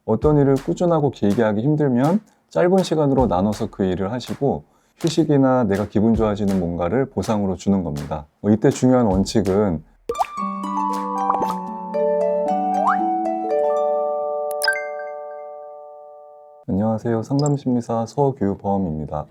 어떤 일을 꾸준하고 길게 하기 힘들면 짧은 시간으로 나눠서 그 일을 하시고 휴식이나 내가 기분 좋아지는 뭔가를 보상으로 주는 겁니다. 이때 중요한 원칙은 안녕하세요. 상담심리사 서규범입니다.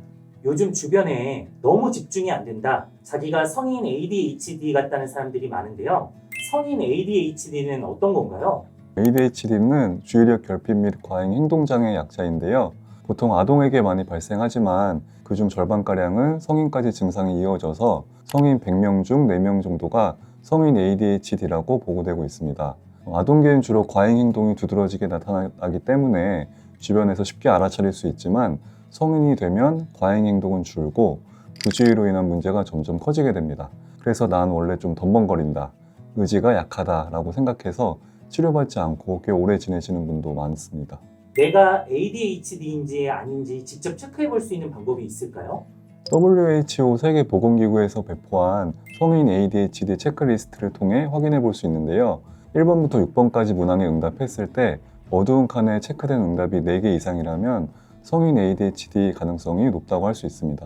요즘 주변에 너무 집중이 안 된다, 자기가 성인 ADHD 같다는 사람들이 많은데요. 성인 ADHD는 어떤 건가요? ADHD는 주의력 결핍 및 과잉 행동장애 약자인데요. 보통 아동에게 많이 발생하지만 그중 절반가량은 성인까지 증상이 이어져서 성인 100명 중 4명 정도가 성인 ADHD라고 보고되고 있습니다. 아동계는 주로 과잉 행동이 두드러지게 나타나기 때문에 주변에서 쉽게 알아차릴 수 있지만 성인이 되면 과잉 행동은 줄고 부주의로 인한 문제가 점점 커지게 됩니다. 그래서 난 원래 좀 덤벙거린다, 의지가 약하다라고 생각해서 치료받지 않고 꽤 오래 지내시는 분도 많습니다. 내가 ADHD인지 아닌지 직접 체크해 볼 수 있는 방법이 있을까요? WHO 세계보건기구에서 배포한 성인 ADHD 체크리스트를 통해 확인해 볼 수 있는데요. 1번부터 6번까지 문항에 응답했을 때 어두운 칸에 체크된 응답이 4개 이상이라면 성인 ADHD 가능성이 높다고 할 수 있습니다.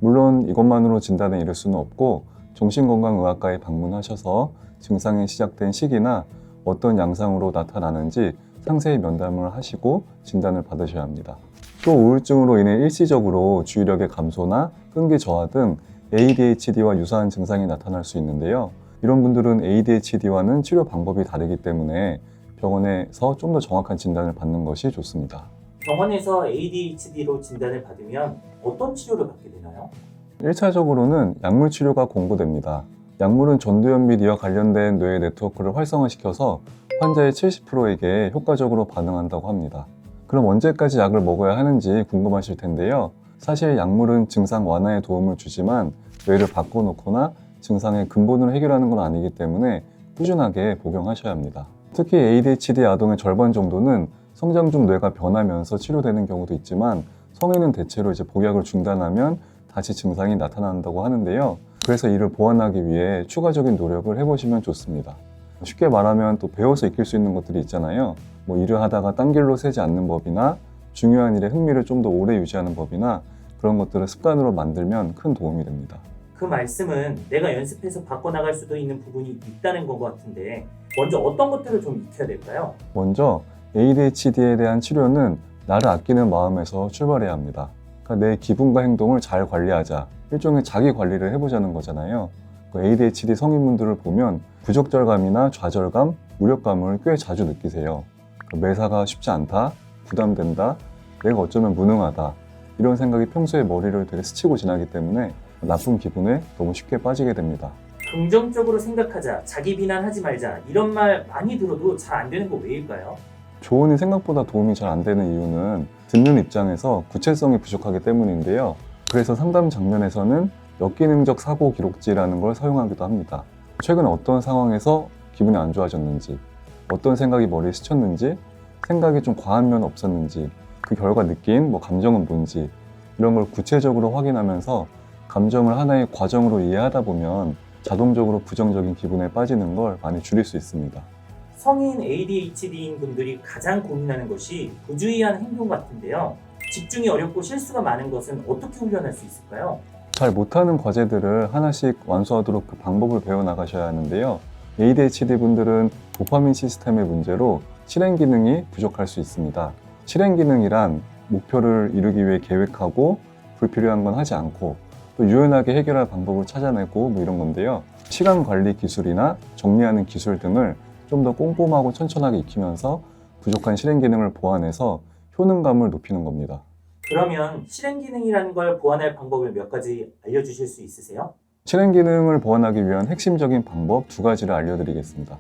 물론 이것만으로 진단에 이를 수는 없고 정신건강의학과에 방문하셔서 증상이 시작된 시기나 어떤 양상으로 나타나는지 상세히 면담을 하시고 진단을 받으셔야 합니다. 또 우울증으로 인해 일시적으로 주의력의 감소나 끈기 저하 등 ADHD와 유사한 증상이 나타날 수 있는데요. 이런 분들은 ADHD와는 치료 방법이 다르기 때문에 병원에서 좀 더 정확한 진단을 받는 것이 좋습니다. 병원에서 ADHD로 진단을 받으면 어떤 치료를 받게 되나요? 1차적으로는 약물 치료가 권고됩니다. 약물은 전두엽 및 이와 관련된 뇌의 네트워크를 활성화시켜서 환자의 70%에게 효과적으로 반응한다고 합니다. 그럼 언제까지 약을 먹어야 하는지 궁금하실 텐데요. 사실 약물은 증상 완화에 도움을 주지만 뇌를 바꿔놓거나 증상의 근본을 해결하는 건 아니기 때문에 꾸준하게 복용하셔야 합니다. 특히 ADHD 아동의 절반 정도는 성장 중 뇌가 변하면서 치료되는 경우도 있지만 성인은 대체로 복약을 중단하면 다시 증상이 나타난다고 하는데요. 그래서 이를 보완하기 위해 추가적인 노력을 해보시면 좋습니다. 쉽게 말하면 또 배워서 익힐 수 있는 것들이 있잖아요. 일을 하다가 딴 길로 새지 않는 법이나 중요한 일에 흥미를 좀 더 오래 유지하는 법이나 그런 것들을 습관으로 만들면 큰 도움이 됩니다. 그 말씀은 내가 연습해서 바꿔나갈 수도 있는 부분이 있다는 것 같은데, 먼저 어떤 것들을 좀 익혀야 될까요? 먼저 ADHD에 대한 치료는 나를 아끼는 마음에서 출발해야 합니다. 그러니까 내 기분과 행동을 잘 관리하자, 일종의 자기 관리를 해보자는 거잖아요. ADHD 성인분들을 보면 부적절감이나 좌절감, 무력감을 꽤 자주 느끼세요. 매사가 쉽지 않다, 부담된다, 내가 어쩌면 무능하다, 이런 생각이 평소에 머리를 되게 스치고 지나기 때문에 나쁜 기분에 너무 쉽게 빠지게 됩니다. 긍정적으로 생각하자, 자기 비난하지 말자, 이런 말 많이 들어도 잘 안 되는 거 왜일까요? 조언이 생각보다 도움이 잘 안 되는 이유는 듣는 입장에서 구체성이 부족하기 때문인데요. 그래서 상담 장면에서는 역기능적 사고 기록지라는 걸 사용하기도 합니다. 최근 어떤 상황에서 기분이 안 좋아졌는지, 어떤 생각이 머리에 스쳤는지, 생각이 좀 과한 면 없었는지, 그 결과 느낀 감정은 뭔지, 이런 걸 구체적으로 확인하면서 감정을 하나의 과정으로 이해하다 보면 자동적으로 부정적인 기분에 빠지는 걸 많이 줄일 수 있습니다. 성인 ADHD인 분들이 가장 고민하는 것이 부주의한 행동 같은데요. 집중이 어렵고 실수가 많은 것은 어떻게 훈련할 수 있을까요? 잘 못하는 과제들을 하나씩 완수하도록 그 방법을 배워나가셔야 하는데요. ADHD 분들은 도파민 시스템의 문제로 실행 기능이 부족할 수 있습니다. 실행 기능이란 목표를 이루기 위해 계획하고 불필요한 건 하지 않고 또 유연하게 해결할 방법을 찾아내고 이런 건데요. 시간 관리 기술이나 정리하는 기술 등을 좀 더 꼼꼼하고 천천하게 익히면서 부족한 실행 기능을 보완해서 효능감을 높이는 겁니다. 그러면 실행 기능이라는 걸 보완할 방법을 몇 가지 알려주실 수 있으세요? 실행 기능을 보완하기 위한 핵심적인 방법 2가지를 알려드리겠습니다.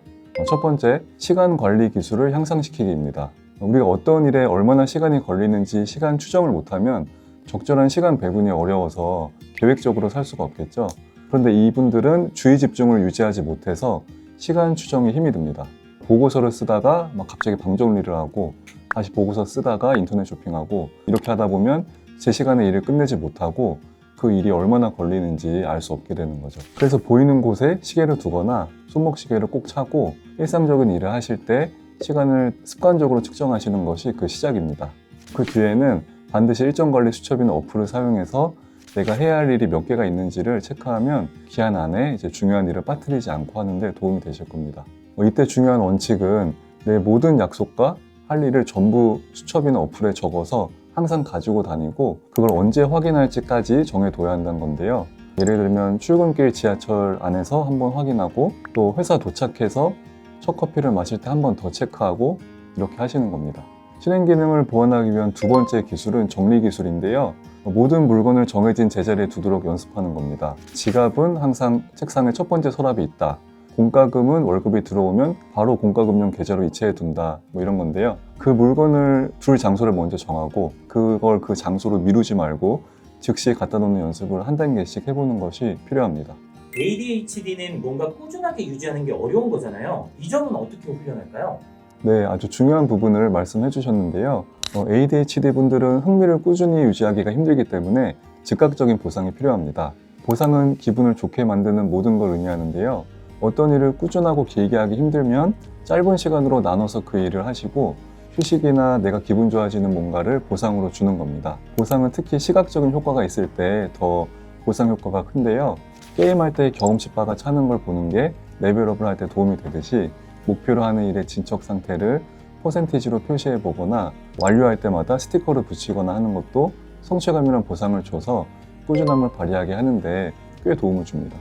첫 번째, 시간 관리 기술을 향상시키기입니다. 우리가 어떤 일에 얼마나 시간이 걸리는지 시간 추정을 못하면 적절한 시간 배분이 어려워서 계획적으로 살 수가 없겠죠. 그런데 이분들은 주의 집중을 유지하지 못해서 시간 추정에 힘이 듭니다. 보고서를 쓰다가 갑자기 방 정리를 하고 다시 보고서 쓰다가 인터넷 쇼핑하고 이렇게 하다 보면 제 시간에 일을 끝내지 못하고 그 일이 얼마나 걸리는지 알 수 없게 되는 거죠. 그래서 보이는 곳에 시계를 두거나 손목시계를 꼭 차고 일상적인 일을 하실 때 시간을 습관적으로 측정하시는 것이 그 시작입니다. 그 뒤에는 반드시 일정 관리 수첩이나 어플을 사용해서 내가 해야 할 일이 몇 개가 있는지를 체크하면 기한 안에 이제 중요한 일을 빠뜨리지 않고 하는 데 도움이 되실 겁니다. 이때 중요한 원칙은 내 모든 약속과 할 일을 전부 수첩이나 어플에 적어서 항상 가지고 다니고 그걸 언제 확인할지까지 정해둬야 한다는 건데요. 예를 들면 출근길 지하철 안에서 한번 확인하고 또 회사 도착해서 첫 커피를 마실 때 한 번 더 체크하고 이렇게 하시는 겁니다. 실행 기능을 보완하기 위한 두 번째 기술은 정리 기술인데요. 모든 물건을 정해진 제자리에 두도록 연습하는 겁니다. 지갑은 항상 책상에 첫 번째 서랍에 있다. 공과금은 월급이 들어오면 바로 공과금용 계좌로 이체해 둔다. 뭐 이런 건데요. 그 물건을 둘 장소를 먼저 정하고 그걸 그 장소로 미루지 말고 즉시 갖다 놓는 연습을 한 단계씩 해보는 것이 필요합니다. ADHD는 뭔가 꾸준하게 유지하는 게 어려운 거잖아요. 이 점은 어떻게 훈련할까요? 네, 아주 중요한 부분을 말씀해 주셨는데요. ADHD 분들은 흥미를 꾸준히 유지하기가 힘들기 때문에 즉각적인 보상이 필요합니다. 보상은 기분을 좋게 만드는 모든 걸 의미하는데요. 어떤 일을 꾸준하고 길게 하기 힘들면 짧은 시간으로 나눠서 그 일을 하시고 휴식이나 내가 기분 좋아지는 뭔가를 보상으로 주는 겁니다. 보상은 특히 시각적인 효과가 있을 때 더 보상 효과가 큰데요. 게임할 때 경험치 바가 차는 걸 보는 게 레벨업을 할 때 도움이 되듯이 목표로 하는 일의 진척 상태를 퍼센티지로 표시해 보거나 완료할 때마다 스티커를 붙이거나 하는 것도 성취감이란 보상을 줘서 꾸준함을 발휘하게 하는데 꽤 도움을 줍니다.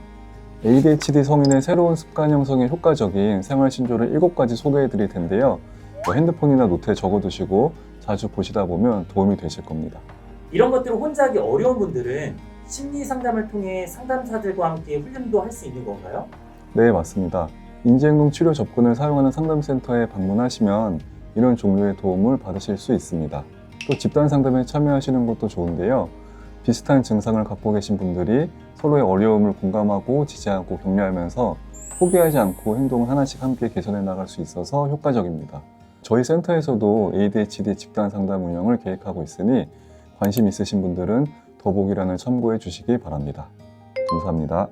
ADHD 성인의 새로운 습관 형성에 효과적인 생활 신조를 7가지 소개해 드릴 텐데요. 핸드폰이나 노트에 적어두시고 자주 보시다 보면 도움이 되실 겁니다. 이런 것들을 혼자 하기 어려운 분들은 심리 상담을 통해 상담사들과 함께 훈련도 할 수 있는 건가요? 네, 맞습니다. 인지행동 치료 접근을 사용하는 상담센터에 방문하시면 이런 종류의 도움을 받으실 수 있습니다. 또 집단 상담에 참여하시는 것도 좋은데요. 비슷한 증상을 갖고 계신 분들이 서로의 어려움을 공감하고 지지하고 격려하면서 포기하지 않고 행동을 하나씩 함께 개선해 나갈 수 있어서 효과적입니다. 저희 센터에서도 ADHD 집단 상담 운영을 계획하고 있으니 관심 있으신 분들은 더보기란을 참고해 주시기 바랍니다. 감사합니다.